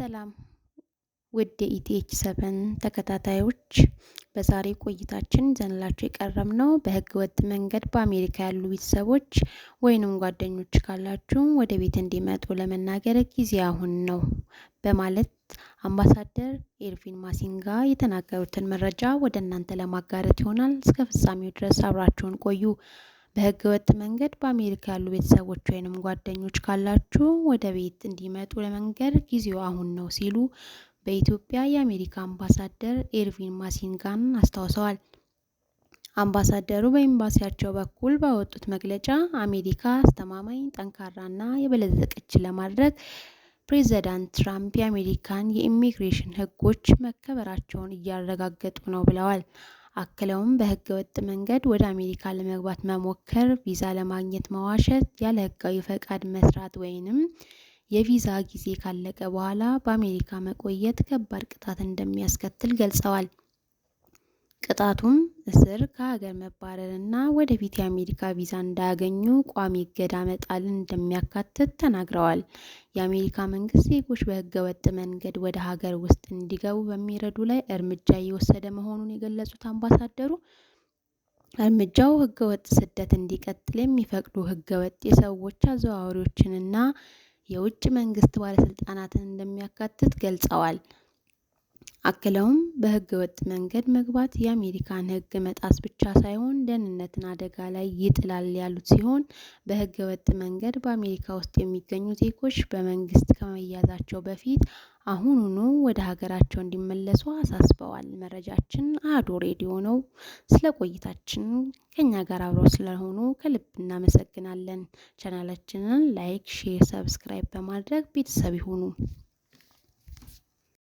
ሰላም ውድ የኢቲኤች7 ተከታታዮች፣ በዛሬ ቆይታችን ይዘንላችሁ የቀረብነው በህገ ወጥ መንገድ በአሜሪካ ያሉ ቤተሰቦች ወይንም ጓደኞች ካላችሁ ወደ ቤት እንዲመጡ ለመናገር ጊዜ አሁን ነው በማለት አምባሳደር ኤርቪን ማሲንጋ የተናገሩትን መረጃ ወደ እናንተ ለማጋራት ይሆናል። እስከ ፍጻሜው ድረስ አብራችሁን ቆዩ። በህገ ወጥ መንገድ በአሜሪካ ያሉ ቤተሰቦች ወይንም ጓደኞች ካላችሁ ወደ ቤት እንዲመጡ ለመንገር ጊዜው አሁን ነው ሲሉ በኢትዮጵያ የአሜሪካ አምባሳደር ኤርቪን ማሲንጋን አስታውሰዋል። አምባሳደሩ በኤምባሲያቸው በኩል ባወጡት መግለጫ አሜሪካ አስተማማኝ፣ ጠንካራና የበለጸገች ለማድረግ ፕሬዝዳንት ትራምፕ የአሜሪካን የኢሚግሬሽን ህጎች መከበራቸውን እያረጋገጡ ነው ብለዋል። አክለውም በህገ ወጥ መንገድ ወደ አሜሪካ ለመግባት መሞከር፣ ቪዛ ለማግኘት መዋሸት፣ ያለ ህጋዊ ፈቃድ መስራት ወይንም የቪዛ ጊዜ ካለቀ በኋላ በአሜሪካ መቆየት ከባድ ቅጣት እንደሚያስከትል ገልጸዋል። ቅጣቱም እስር፣ ከሀገር መባረርና ወደፊት የአሜሪካ ቪዛ እንዳያገኙ ቋሚ እገዳ መጣልን እንደሚያካትት ተናግረዋል። የአሜሪካ መንግስት ዜጎች በህገ ወጥ መንገድ ወደ ሀገር ውስጥ እንዲገቡ በሚረዱ ላይ እርምጃ እየወሰደ መሆኑን የገለጹት አምባሳደሩ እርምጃው ህገ ወጥ ስደት እንዲቀጥል የሚፈቅዱ ህገ ወጥ የሰዎች አዘዋዋሪዎችንና የውጭ መንግስት ባለስልጣናትን እንደሚያካትት ገልጸዋል። አክለውም በህገ ወጥ መንገድ መግባት የአሜሪካን ህግ መጣስ ብቻ ሳይሆን ደህንነትን አደጋ ላይ ይጥላል ያሉት ሲሆን በህገ ወጥ መንገድ በአሜሪካ ውስጥ የሚገኙ ዜጎች በመንግስት ከመያዛቸው በፊት አሁኑኑ ወደ ሀገራቸው እንዲመለሱ አሳስበዋል። መረጃችን አዶ ሬዲዮ ነው። ስለ ቆይታችን ከኛ ጋር አብረው ስለሆኑ ከልብ እናመሰግናለን። ቻናላችንን ላይክ፣ ሼር፣ ሰብስክራይብ በማድረግ ቤተሰብ ይሁኑ።